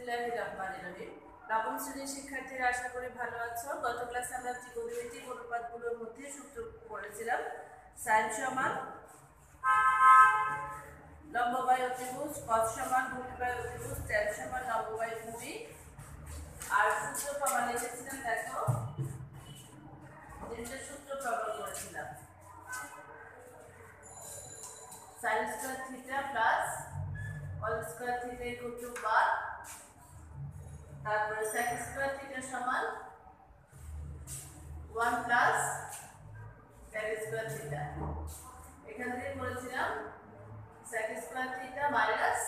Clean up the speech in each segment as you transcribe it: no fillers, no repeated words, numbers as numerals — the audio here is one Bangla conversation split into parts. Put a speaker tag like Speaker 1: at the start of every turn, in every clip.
Speaker 1: বিসমিল্লাহির রহমানির রহিম। নবম শ্রেণীর শিক্ষার্থীরা আশা করি ভালো আছো। গত ক্লাসে আমরা ত্রিকোণমিতিক অনুপাতগুলোর মধ্যে সূত্র পড়েছিলাম। sin সমান লম্ব বাই অতিভুজ, cos সমান ভূমি বাই অতিভুজ, tan সমান লম্ব বাই ভূমি। আর সূত্র প্রমাণ লিখেছিলাম, দেখো তিনটে সূত্র প্রমাণ করেছিলাম। sin square theta plus cos square theta equal to 1, তারপরে sec স্কয়ার থিটা সমান 1 প্লাস tan স্কয়ার থিটা। এখান থেকে করেছিলাম sec square theta minus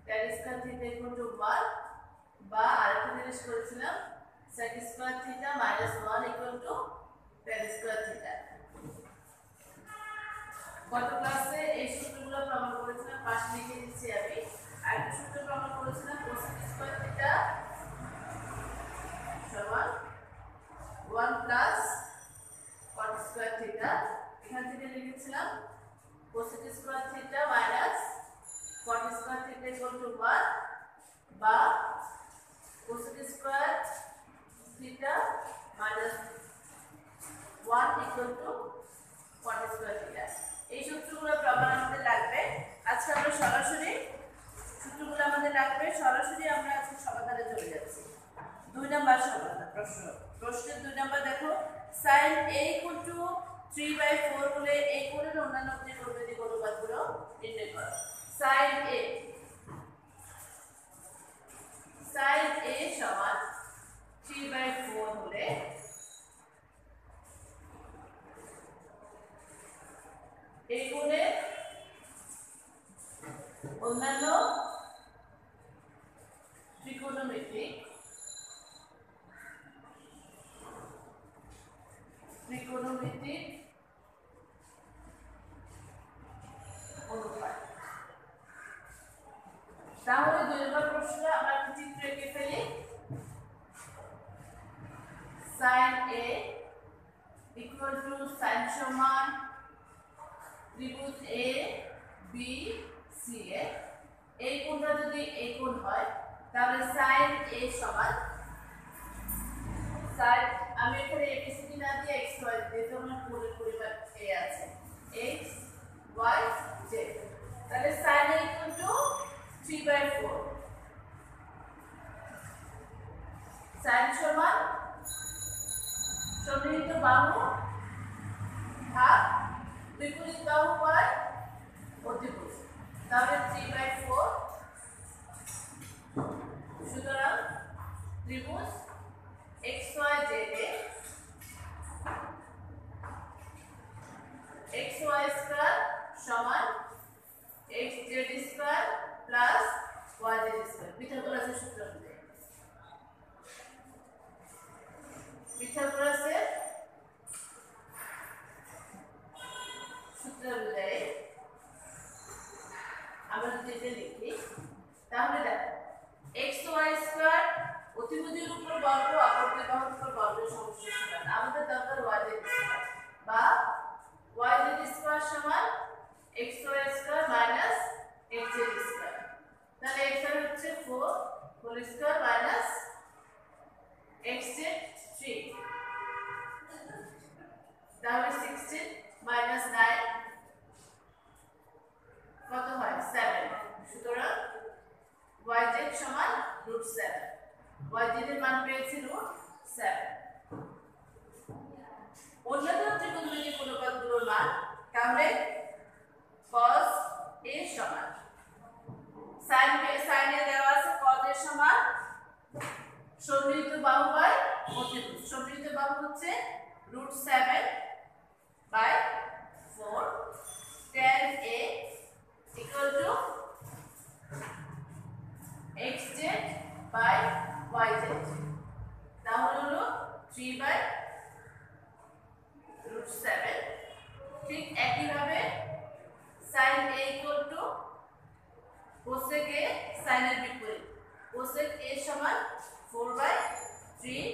Speaker 1: tan square theta equal to 1, বা আরেকটা জিনিস করেছিলাম sec square theta minus 1 equal to tan square theta. গত ক্লাসে এই সূত্রগুলো প্রমাণ করেছিলাম, পাশে লিখে দিচ্ছি আমি। আরেকটা সূত্র প্রমাণ করেছিলাম cos স্কয়ার থিটা সমান 1 প্লাস cot স্কয়ার থিটা। এখান থেকে লিখেছিলাম cos square theta minus cot square theta equal to 1, বা cos square theta minus 1 equal to cot square theta. এই সূত্রগুলো প্রমাণ আমাদের লাগবে। আজকে আমরা সরাসরি সূত্রগুলো আমাদের লাগবে, সরাসরি আমরা আজকে সমাধানে চলে যাচ্ছি। 2 নাম্বার সমাধান প্রশ্নের 2 নাম্বার দেখো, sin a ইকুয়াল টু 3/4 হলে এই কোণের অন্যান্য ত্রিকোণমিতিক অনুপাতগুলো নির্ণয় করো। sin a সমান 3/4 হলে এই কোণের অন্যান্য ত্রিকোণমিতিক অনুপাত। তাহলে 2 নম্বর প্রশ্নে আমরা একটা চিত্র এঁকে ফেলি। sin a equal to sin সমান ত্রিভুজ a b c এ এই কোণটা যদি এই কোণ হয় তাহলে sin a সমান, sin আমি এখানে abcd না দিয়ে x y দিয়ে তোমরা কোণের পরিমাণ a আছে x y z, তাহলে sin a equal to 3/4। sin সমান সন্নিহিত বাহু ভাগ বিপরীত বাহু বাই অতিভুজ, তাহলে 3/4। সুতরাং ত্রিভুজ xyz এ xy স্কয়ার সমান xz square plus yz square. পিথাগোরাসের সূত্র অনুযায়ী, পিথাগোরাসের সূত্র অনুযায়ী আমরা যদি এটা লিখি তাহলে দেখো xy স্কয়ার অতিভুজের উপর বর্গ অপর বাহুর উপর বর্গের সমষ্টির সমান। আমাদের দরকার yz স্কয়ার, বা yz স্কয়ার সমান xy square minus xz square. তাহলে x হচ্ছে 4 হোল স্কয়ার মাইনাস xz 3, তাহলে 16 মাইনাস 9 কত হয় 7। সুতরাং yz সমান √7, yz এর মান পেয়েছি √7। অন্যান্য ত্রিকোণমিতিক অনুপাতগুলোর মান, তাহলে cos a সমান sin এ দেওয়া আছে cos a সমান সন্নিহিত বাহু বাই অতিভুজ। সন্নিহিত বাহু হচ্ছে √7/4, tan a equal to xz by yz, তাহলে হলো 3/√7। ঠিক একইভাবে sin a equal to cosec a, sin এর বিপরীত cosec a সমান 4/3,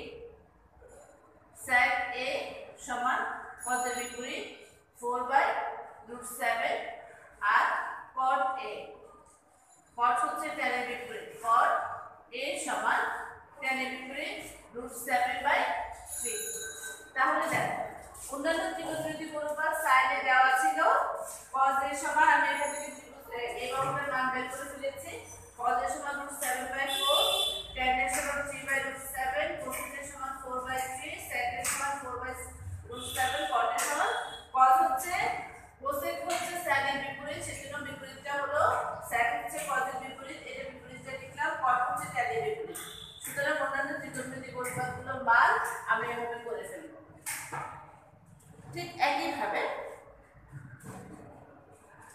Speaker 1: sec a সমান cos এর বিপরীত 4/√7, আর cot a, cot হচ্ছে tan এর বিপরীত cot a অন্যান্য ত্রিকোণমিতিক অনুপাত সাইনে দেওয়া ছিল cos এর সমান আমি এখান থেকে এই বাহুটার মান বের করে ফেলেছি cos এর সমান √7/4 tan এর সমান 3/√7 cos এর সমান 4/3 sec এর সমান 4/√7 cot এর সমান cos হচ্ছে cosec হচ্ছে sin এর বিপরীত সেজন্য বিপরীতটা হলো sec হচ্ছে cos এর বিপরীত এটা বিপরীতটা লিখলাম cot হচ্ছে tan এর বিপরীত সুতরাং অন্যান্য ত্রিকোণমিতিক অনুপাতগুলোর মান আমি এভাবে করে ফেলব ঠিক একই ভাবে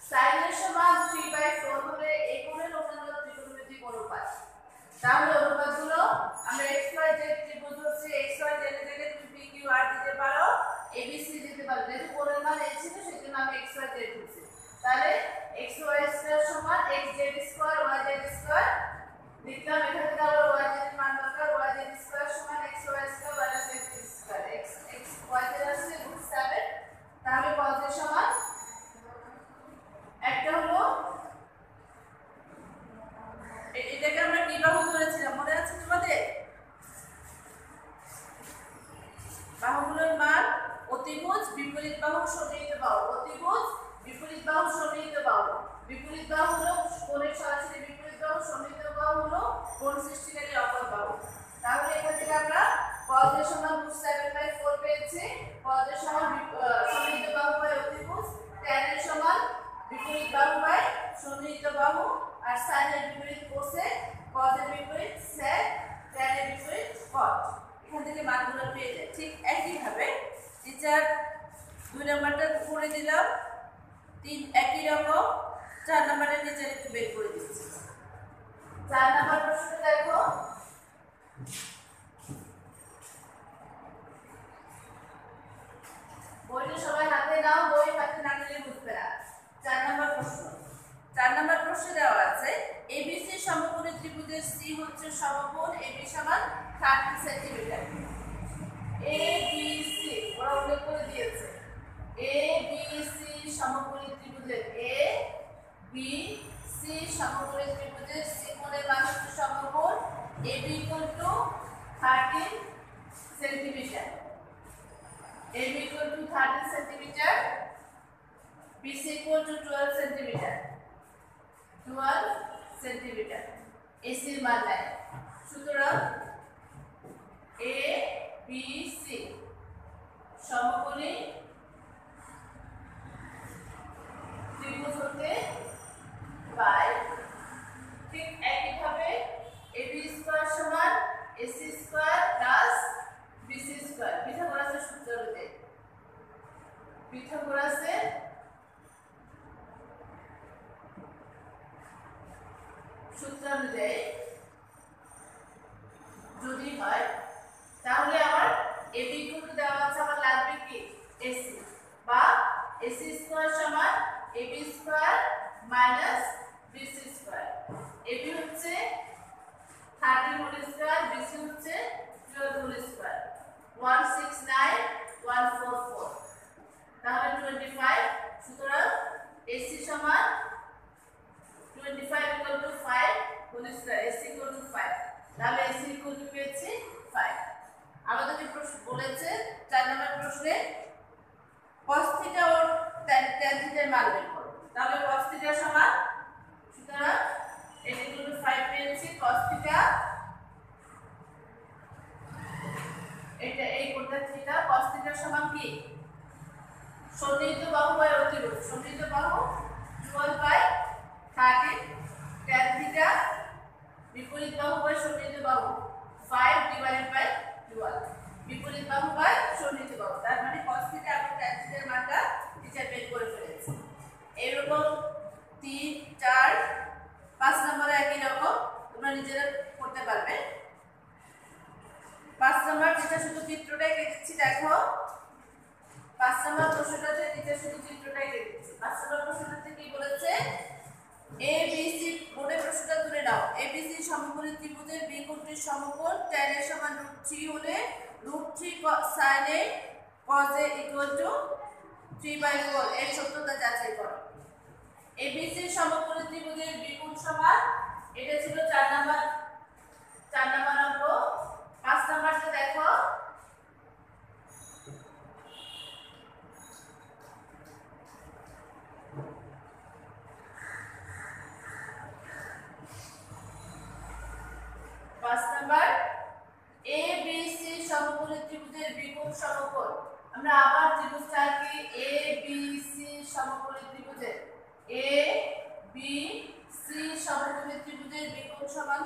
Speaker 1: sin এর সমান 3/4 হলে এই কোণের অন্যান্য ত্রিকোণমিতিক অনুপাত তাহলে অনুপাতগুলো আমরা xyz ত্রিভুজ হচ্ছে xyz এর জায়গায় তুমি pqr দিতে পারো abc দিতে পারো যেহেতু কোণের মান এই ছিল সেজন্য আমি xyz দিয়েছি তাহলে xy² সমান xz² yz² লিখলাম এখান থেকে আমরা yz এর মান দরকার yz² সমান xy² x yz আছে √7 তাহলে cos এর সমান একটা হলো এটাকে আমরা কি বাহু ধরেছিলাম মনে আছে তোমাদের বাহুগুলোর মান অতিভুজ বিপরীত বাহু সন্নিহিত বাহু অতিভুজ বিপরীত বাহু সন্নিহিত বাহু বিপরীত বাহু হলো কোণের সরাসরি বিপরীত বাহু সন্নিহিত বাহু হলো কোণ সৃষ্টিকারী অপর বাহু তাহলে এখান থেকে আমরা cos এর সমান √7/4 পেয়েছি cos এর সমান সন্নিহিত বাহু বাই অতিভুজ tan এর সমান বিপরীত বাহু বাই সন্নিহিত বাহু আর sin এর বিপরীত cosec cos এর বিপরীত sec tan এর বিপরীত cot এখান থেকে মানগুলো পেয়ে যায় ঠিক একই ভাবে টিচার 2 নাম্বারটা করে দিলাম 3 একই রকম 4 নাম্বারটা টিচার একটু বের করে দিচ্ছি 4 নাম্বার প্রশ্ন দেখো বইটা সবাই হাতে নাও বই হাতে না নিলে বুঝবে না 4 নাম্বার প্রশ্ন 4 নাম্বার প্রশ্নে দেওয়া আছে ABC সমকোণী ত্রিভুজের C হচ্ছে সমকোণ AB সমান 30 সেন্টিমিটার ABC ওরা উল্লেখ করে দিয়েছে ABC সমকোণী ত্রিভুজের ABC সমকোণী ত্রিভুজের C কোণের মান হচ্ছে সমকোণ AB = 13 centimetre AB = 30 centimetre BC = 12 centimetre 12 centimetre AC এর মান নাই সুতরাং ABC সমকোণী ত্রিভুজ হতে পায় ঠিক একইভাবে AB² সমান AC² প্লাস BC² পিথাগোরাসের সূত্র অনুযায়ী পিথাগোরাসের সূত্র অনুযায়ী যদি হয় তাহলে আমার AB দেওয়া আছে আমার লাগবে কি AC বা AC² সমান AB² মাইনাস BC² AB হচ্ছে 13 হোল স্কয়ার BC হচ্ছে 12 হোল স্কয়ার 169144 তাহলে 25 সুতরাং AC সমান 25 = 5 হোল স্কয়ার AC = 5 তাহলে AC = পেয়েছি 5 আমাদের যে প্রশ্ন বলেছে 4 নম্বর প্রশ্নে cos θ ও tan θ এর মান বের করো তাহলে cos θ সমান সুতরাং AC = 5 পেয়েছি cos θ এটা এই কোণটা θ cos θ সমান কি সন্নিহিত বাহু বাই অতিভুজ সন্নিহিত বাহু 12/13 tan θ বিপরীত বাহু বাই সন্নিহিত বাহু 5/12 বিপরীত বাহু বাই সন্নিহিত বাহু তার মানে cos θ এবং tan θ এর মানটা টিচার বের করে ফেলেছে এরকম 3 4 5 নম্বরে একই রকম তোমরা নিজেরা করতে পারবে 5 নম্বর টিচার শুধু চিত্রটা এঁকে দিচ্ছি দেখো 5 নম্বর প্রশ্নটাতে টিচার শুধু চিত্রটা এঁকে দিচ্ছি 5 নম্বর প্রশ্নটাতে কি বলেছে ABC বোর্ডে প্রশ্নটা তুলে নাও ABC সমকোণী ত্রিভুজের B কোণটির সমকোণ tan এর সমান √3 হলে √3 sin A cos A = 3/4 এর সত্যতা যাচাই করো ABC সমকোণী ত্রিভুজের B কোণ সমান এটা ছিল 4 নাম্বার অঙ্ক 5 নাম্বারটা দেখো ত্রিভুজের বিকোণ সমকোণ আমরা আবার ত্রিভুজটা কি এ বি সি সমকোণী ত্রিভুজের এ বি সি সমকোণী ত্রিভুজের বিকোণ সমান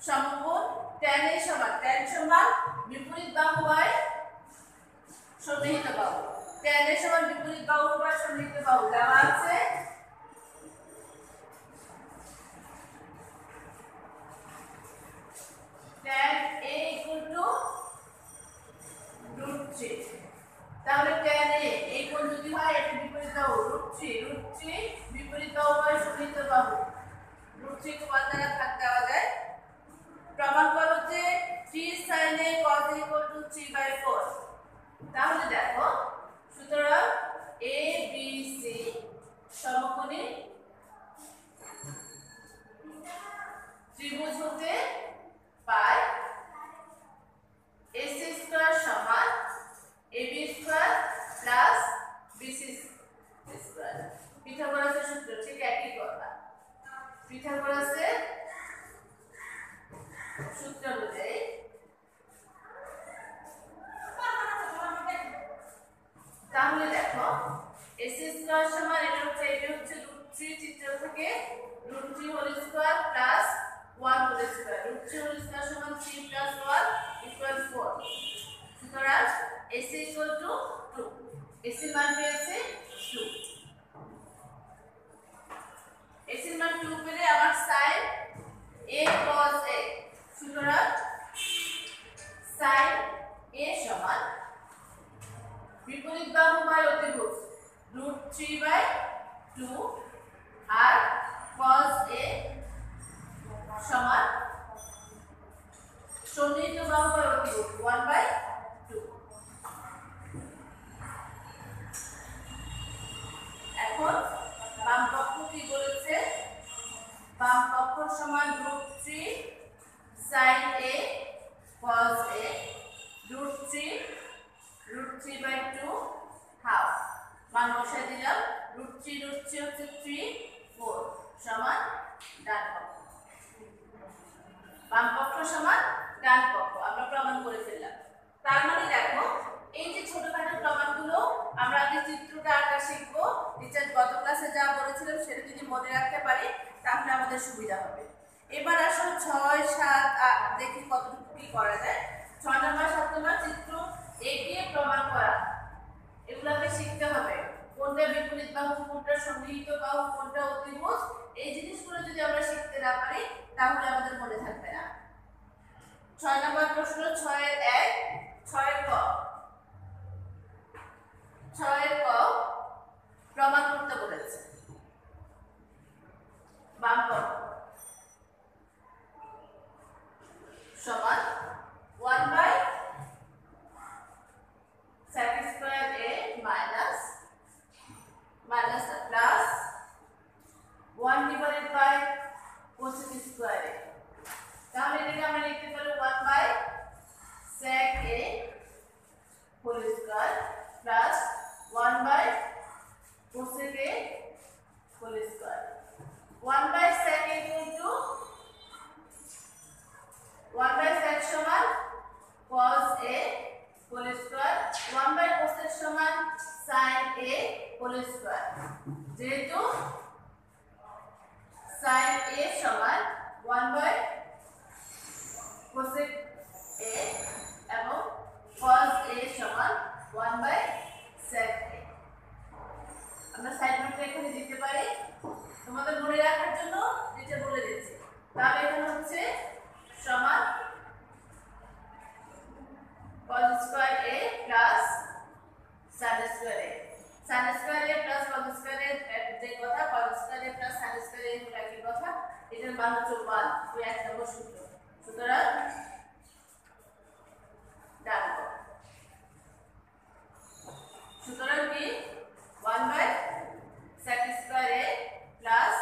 Speaker 1: সমকোণ tan এ সমান tan সমান বিপরীত বাহু বাই সন্নিহিত বাহু tan এ সমান বিপরীত বাহু বাই সন্নিহিত বাহু দেওয়া আছে tan a √3 তাহলে tan a এই কোণ যদি হয় এটা বিপরীত বাহু √3 বিপরীত বাহু বাই সন্নিহিত বাহু √3 কে 1 দ্বারা ভাগ দেওয়া যায় প্রমাণ করো যে 3 sin a cos a = 3/4 তাহলে দেখো সুতরাং a b c সমকোণী ত্রিভুজ হতে পাই ac স্কয়ার সমান ab square plus bc square পিথাগোরাসের সূত্র ঠিক একই কথা পিথাগোরাসের সূত্র অনুযায়ী তাহলে দেখো ac স্কয়ার সমান এটা হচ্ছে √3 চিত্র থেকে √3 whole square plus 1 whole square √3 whole square সমান 3 প্লাস 1 ইকুয়াল 4 সুতরাং ac ইকুয়াল টু 2 ac মান পেয়েছে 2 ac মান 2 পেলে আমার sin a cos a সুতরাং sin a সমান বিপরীত বাহু বাই অতিভুজ √3/2 আর cos a সমান সন্নিহিত বাহু বাই অতিভুজ 1/2 এখন বাম পক্ষ কি বলেছে বাম পক্ষ সমান √3 sin a cos a √3/2 half মান বসাই দিলাম √3 হচ্ছে 3 4 সমান ডান পক্ষ বাম পক্ষ সমান ডান পক্ষ আমরা প্রমাণ করে ফেললাম তার মানে দেখো এই যে ছোটখাটো প্রমাণগুলো আমরা আগে চিত্রটা আঁকা শিখব টিচার গত ক্লাসে যা বলেছিলাম সেটা যদি মনে রাখতে পারি তাহলে আমাদের সুবিধা হবে এবার আসো 6 7 8 দেখি কতটুকু কি করা যায় 6 নম্বর 7 নম্বর চিত্র এঁকে প্রমাণ করা এগুলোকে শিখতে হবে কোনটা বিপরীত বাহু কোনটা সন্নিহিত বাহু কোনটা অতিভুজ এই জিনিসগুলো যদি আমরা শিখতে না পারি তাহলে আমাদের মনে থাকবে না 6 নম্বর প্রশ্ন 6 এর 1 6 এর ক প্রমাণ করতে বলেছে বাম পক্ষ সমান 1/sec² a minus plus 1 divided by cosec² a তাহলে এটাকে আমরা লিখতে পারি 1/sec a whole square plus 1/cosec a whole square 1/sec a into 1/sec সমান cos a whole square 1/cosec সমান sin a whole square যেহেতু sin a সমান 1/cosec a এবং cos a সমান 1/sec a আমরা সাইড নোটটা এখানে দিতে পারি তোমাদের মনে রাখার জন্য যেটা বলে দিচ্ছি তাহলে এখানে হচ্ছে সমান cos square a plus sin square a sin square a plus cos square a যে কথা cos square a plus sin square a হলো একই কথা এটার মান হচ্ছে 1 ওই এক নম্বর সূত্র সুতরাং ডান সুতরাং কি 1/sec² a plus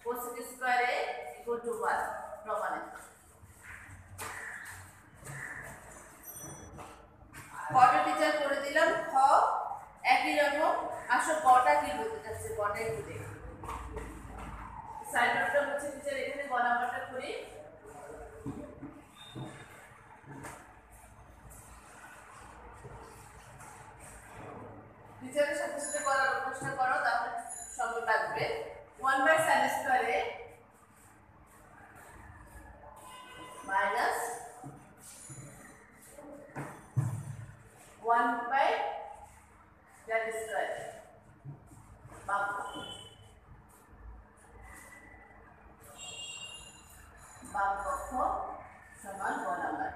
Speaker 1: 1/cosec² a equal to 1 প্রমাণিত কটা টিচার করে দিলাম খ একই রকম আসো কটা কি বলতে যাচ্ছে কটা একটু দেখি সাইড নোটটা হচ্ছে টিচার এখানে গ নাম্বারটা করি 1/tan স্কয়ার বাম পক্ষ সমান 1 নাম্বার।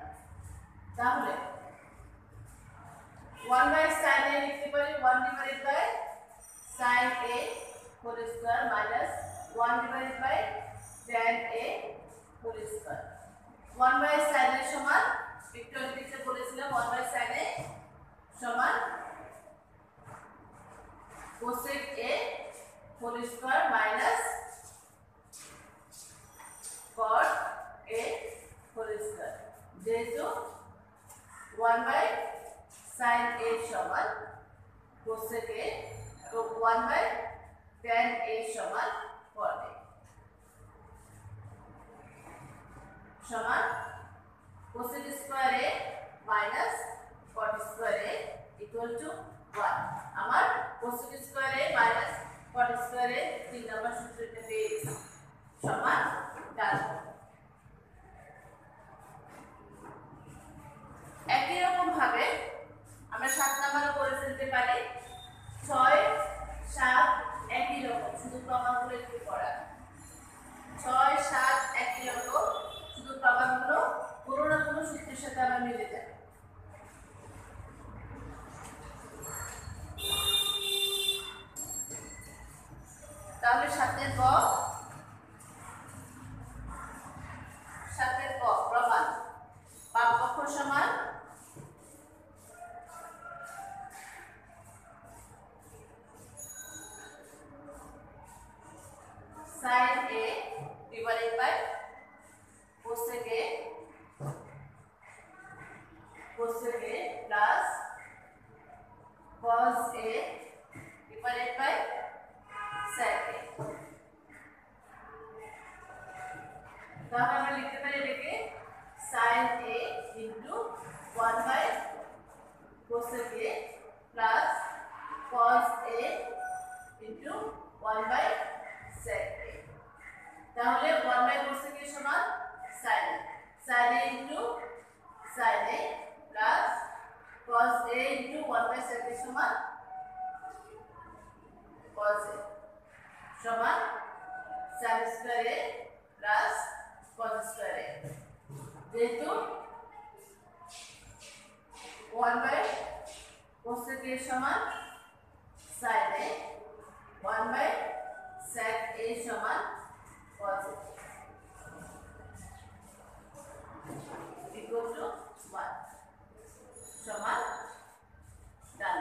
Speaker 1: তাহলে 1/sin a লিখতে পারি 1/sin a whole square minus 1/tan a whole square. 1/sin a সমান একটু দিতে বলেছিলাম 1/sin a সমান cosec a whole square minus cot a whole square. যেহেতু 1/sin a সমান cosec a এবং 1/tan a সমান cot a সমান cosec square a minus cot square a equal to 1। আমার cosec square a minus cot square a 3 নম্বর সূত্রটা পেয়ে গেছি সমান ডান। একই রকম ভাবে আমরা 7 নম্বরও করে ফেলতে পারি। 6 7 একই রকম, শুধু প্রমাণগুলো একটু পড়া। 6 7 একই রকম, শুধু প্রমাণগুলো কোনো না কোনো সূত্রের সাথে আবার মিলে যাবে। তাহলে 7 এর ক প্রমাণ বাম পক্ষ সমান sin a divided by cosec a plus cos a divided by sec a। তাহলে আমরা লিখতে পারি এটাকে sin a into 1/cosec a plus cos a into 1/sec a। তাহলে 1/cosec a সমান sin a into sin a plus cos a into 1/sec a সমান cos a সমান sin square a plus cos square a। যেহেতু 1/cosec a সমান sin a 1/sec a সমান cos a equal to 1 সমান ডান।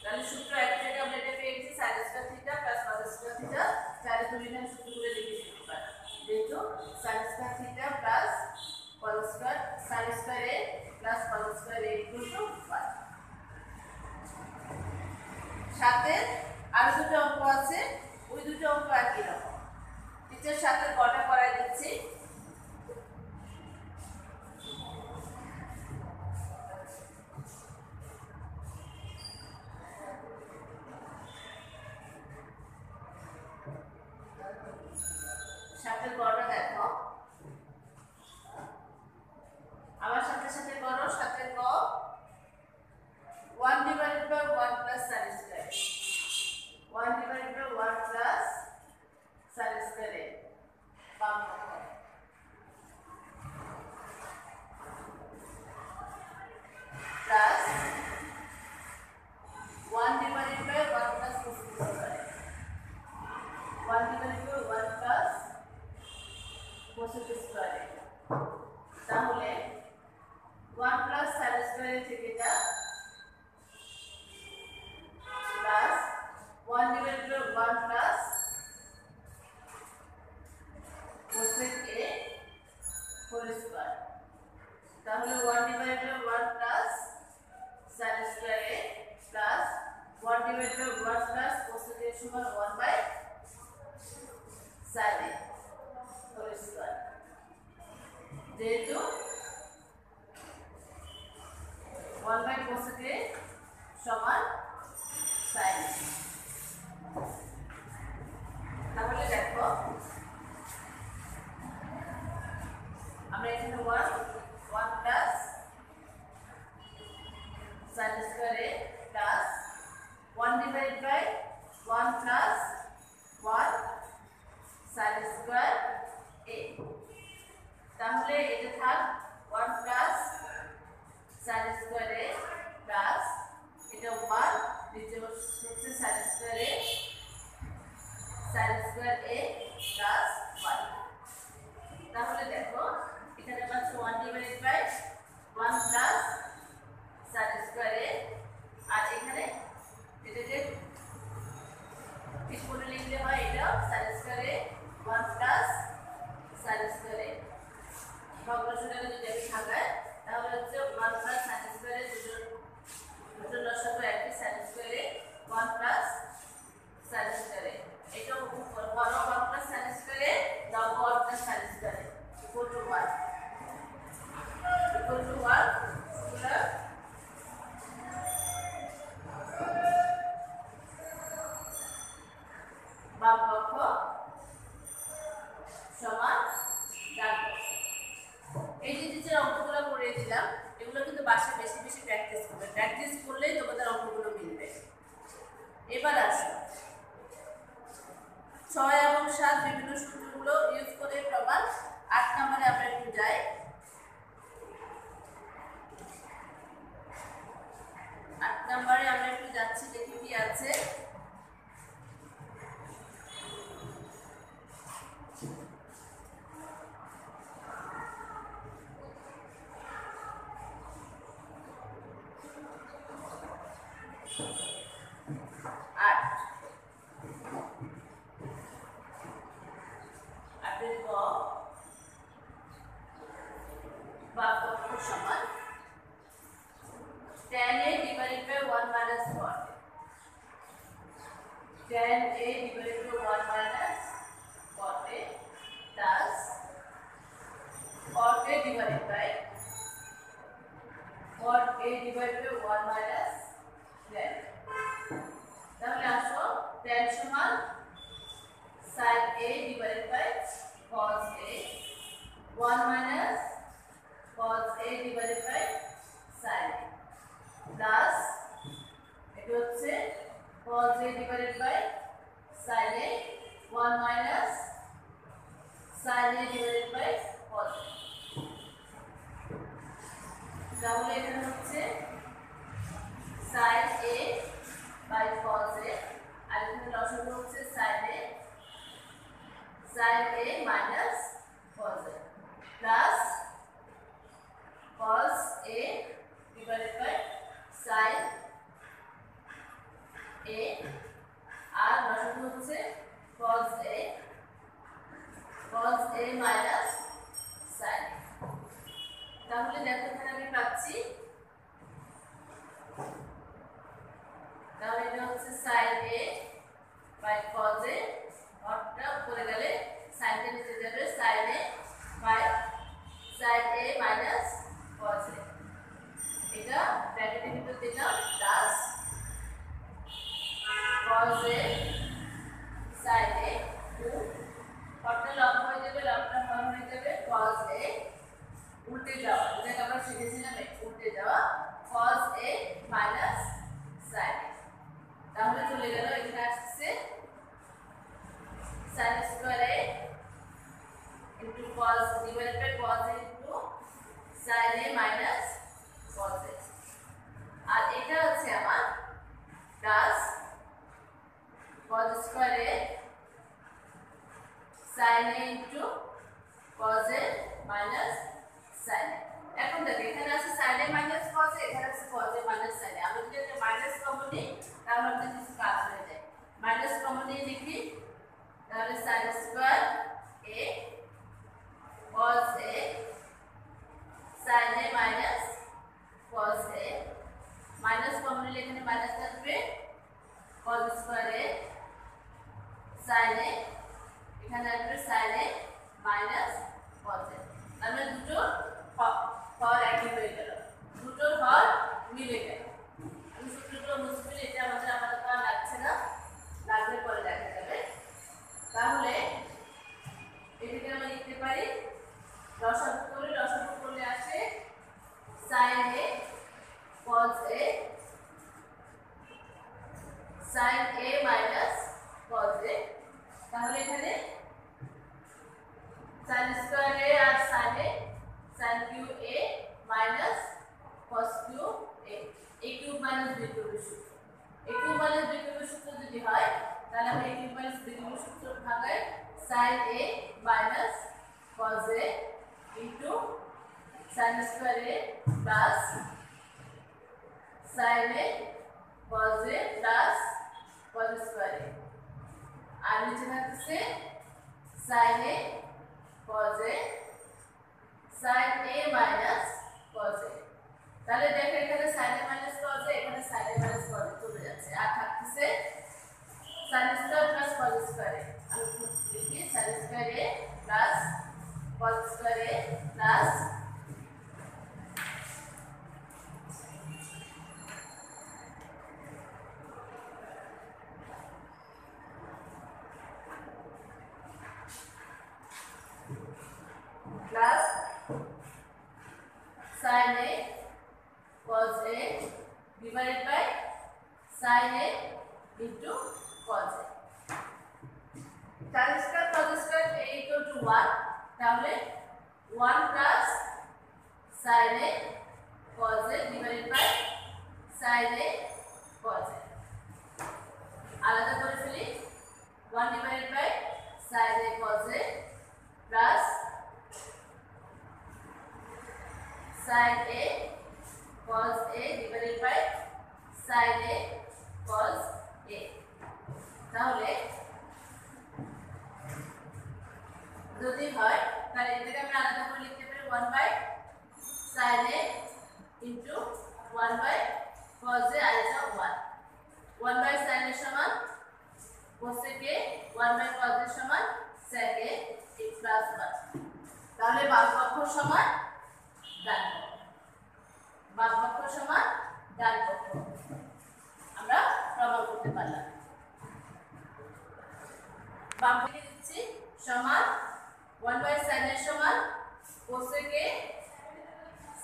Speaker 1: তাহলে সূত্র এক থেকে আমরা এটা পেয়ে গেছি sin square theta plus cos square theta। তাহলে তুমি না সূত্রগুলো লিখে দিতে পারো। যেহেতু sin square theta plus cos square sin square a plus cos square a equal to 1। সাথে আর দুটো অঙ্ক আছে, ওই দুটো অঙ্ক একই রকম। টিচার সাথে কটা করাই দিচ্ছি। সাথে করো, দেখো আমার সাথে সাথে করো। সাথে ক 1/1 plus sin square 1/1 plus sin square বাম পক্ষ plus 1/1 plus cosec square 1/1 plus cosec square। তাহলে 1 plus sin square থেকে যা plus 1/1 plus cosec a whole square। তাহলে 1/1 plus sin square a plus 1/1 plus cosec a সমান 1/sin a whole square। যেহেতু 1/cosec a সমান sin a। তাহলে দেখো আমরা এখানে 1 plus সমান tan a divided by 1 minus cot a. Tan a divided by 1 minus cot a plus cot a divided by 1 minus tan. তাহলে আসো tan সমান sin a divided by cos a 1 minus cos a divided by sin a plus এটা হচ্ছে cos a divided by sin a 1 minus sin a divided by cos a. তাহলে এখানে হচ্ছে sin a by cos a আর এখানে লসাগু হচ্ছে sin a minus cos a plus cos a divided by sin a আর লসাগু হচ্ছে cos a minus sin a. তাহলে দেখো এখানে আমি পাচ্ছি তাহলে এটা হচ্ছে sin a by cos a অর্থটা উপরে গেলে sin টা নিচে যাবে sin a by sin a minus cos a এটা ব্র্যাকেটের ভিতর দিলাম plus cos a sin a অর্থটা লব হয়ে যাবে লবটা হর হয়ে যাবে cos a উল্টে যাওয়া যেটা আমরা শিখেছিলাম উল্টে যাওয়া cos a minus sin a তাহলে চলে গেল এখানে আসছে sin square a into cos divided by cos a into sin a minus cos a আর এটা হচ্ছে আমার plus cos square a sin a into cos a minus sin a এখন দেখো এখানে আছে sin a minus cos a এখানে আছে cos a minus sin a আমরা যদি মাইনাস কমন নিই তাহলে আমাদের কিছু কাজ হয়ে যায় মাইনাস কমন নিয়ে লিখি তাহলে sin square a cos a sin a minus cos a minus common নিলে এখানে মাইনাস থাকবে cos square a sin a এখানে আসবে sin a minus cos a তাহলে দুটো হর একই হয়ে গেল দুটোর হর মিলে গেল আমি সূত্রগুলো মুছে ফেলি এটা আমাদের করা লাগছে না লাগলে পরে দেখা যাবে তাহলে এটাকে আমরা লিখতে পারি লসাগু করলে আসে sin a cos a sin a minus cos a তাহলে এখানে sin square a R sin a sin cube a minus cos cube a a cube minus b cube সূত্র a cube minus b cube সূত্র যদি হয় তাহলে আমরা a cube minus b cube সূত্র ভাগায় sin a minus cos a into sin square a plus sin a cos a plus cos square a আর নিচে থাকছে sin a cos a sin a minus cos a তাহলে দেখো এখানে sin a minus cos a এখানে sin a minus cos a চলে যাচ্ছে আর থাকছে sin square plus cos square a আমি লিখি sin square a plus cos square a plus plus sin a cos a divided by sin a into cos a tan square cos square a equal to 1 তাহলে 1 plus sin a cos a divided by sin a cos a আলাদা করে ফেলি 1 divided by sin a cos a sin A cos A divided by sin A cos A। তাহলে যদি হয় তাহলে এটাকে আমরা আলাদা করে লিখতে পারি 1 by sin A into 1 by cos A আর এটা 1 1 বাই sin A সমান cosec A 1 by cos A সমান sec A প্লাস 1। তাহলে বাম পক্ষ সমান ডান পক্ষ, বাম পক্ষ সমান ডান পক্ষ আমরা প্রমাণ করতে পারলাম। বাম দিকে দিচ্ছি সমান 1 বাই sin A সমান cosec A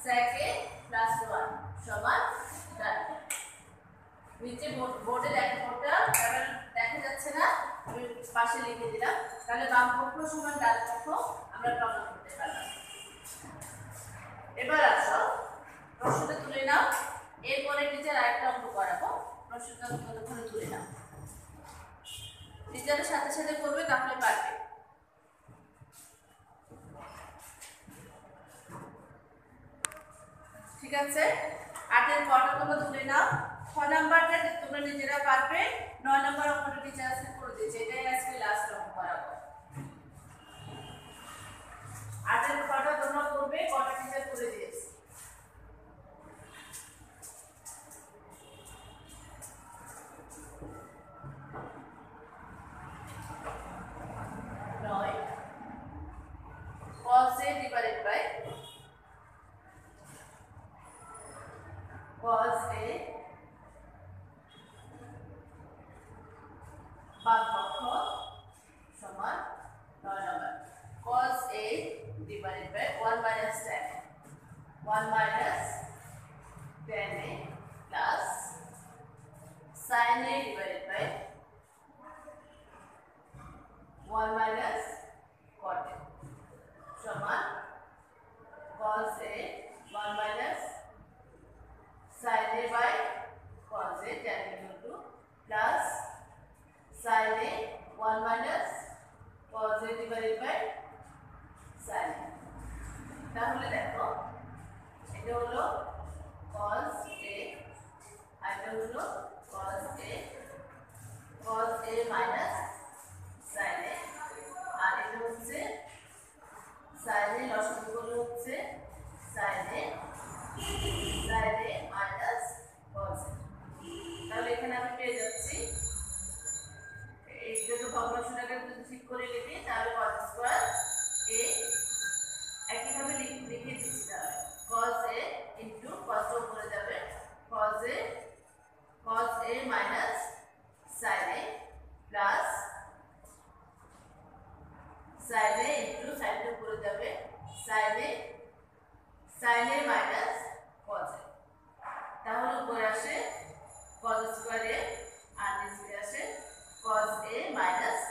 Speaker 1: sec A plus 1 সমান ডান। নিচে বোর্ডে বোর্ডটা দেখা যাচ্ছে না, আমি পাশে লিখে দিলাম। তাহলে বাম পক্ষ সমান ডান পক্ষ আমরা প্রমাণ করতে পারলাম। এবার আসো প্রশ্নটা তুলে নাও, এরপরে টিচার আরেকটা অঙ্ক করাবো, প্রশ্নটা ততক্ষণে তুলে নাও। টিচারের সাথে সাথে করবে তাহলে পারবে। ঠিক আছে, 8 এর কটা তোমরা তুলে নাও। 6 নাম্বারটা তোমরা নিজেরা পারবে, 9 নাম্বার অঙ্কটা টিচার আজকে করে দিয়েছে, এটাই আজকে লাস্ট অঙ্ক করাবো। 8 এর কটা তোমরা করবে, কটা টিচার করে দিয়েছে। cos A divided by cos A বাম পক্ষ সমান 9 নম্বর cos A divided by 1 minus tan 1 minus tan A plus sin A divided by 1 minus cot A সমান cos A 1 minus sin A by cos A tan equal to plus sin A 1 minus cos A divided by sin A। তাহলে দেখো এটা হলো cos A আর এটা হলো cos A minus sin A আর এটা হচ্ছে sin A লসাগু হলো হচ্ছে sin A minus cos A। তাহলে এখানে আমি পেয়ে যাচ্ছি এই দুটো ভগ্নাংশটাকে যদি ঠিক করে লিখি তাহলে cos স্কয়ার A একইভাবে লিখে দিচ্ছি। তাহলে cos A ইনটু cos উপরে যাবে cos A minus sin A plus sin A into sin A উপরে যাবে sin A minus cos A। তাহলে উপরে আসে cos স্কয়ার A আর নিচে আসে cos A minus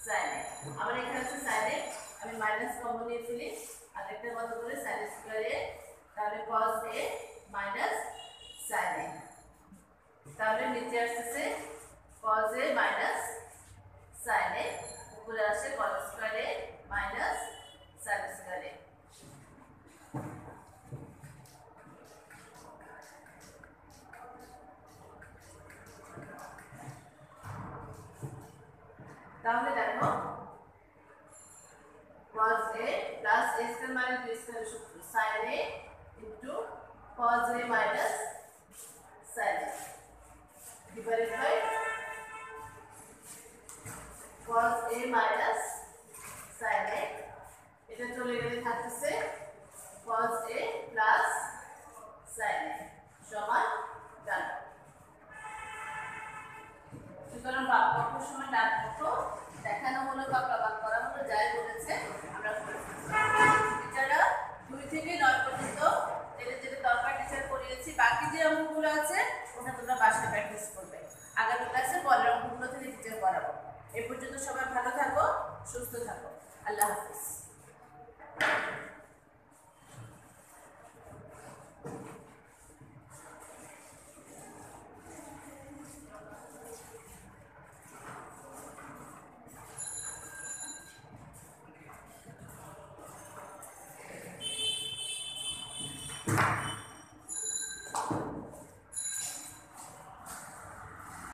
Speaker 1: sin A। আবার এখানে আছে sin A, আমি মাইনাস কমন নিয়ে ফেলি আর একটা কত করে sin স্কয়ার A, তাহলে cos A minus sin A। তাহলে নিচে আসছে cos A minus sin A, উপরে আসে cos square A minus sin square A। তাহলে দেখো cos A plus A square মানে B স্কয়ার সূত্র sin A into cos A minus sin A divided by cos A minus sin A, এটা চলে গেলে থাকছে cos A plus sin A সমান ডান। সুতরাং বাম পক্ষ সমান ডান পক্ষ দেখানো হলো বা প্রমাণ করা হলো, যাই বলেছে আমরা করেছি। টিচাররা 2 থেকে 9 পর্যন্ত যেটা দরকার টিচার করিয়েছি, বাকি যে অঙ্কগুলো আছে ওটা তোমরা বাসায় প্র্যাকটিস করবে। আগামী ক্লাসে পরের অঙ্কগুলো থেকে টিচার করাবো। এই পর্যন্ত সবাই ভালো থাকো, সুস্থ থাকো, আল্লাহ হাফেজ। 1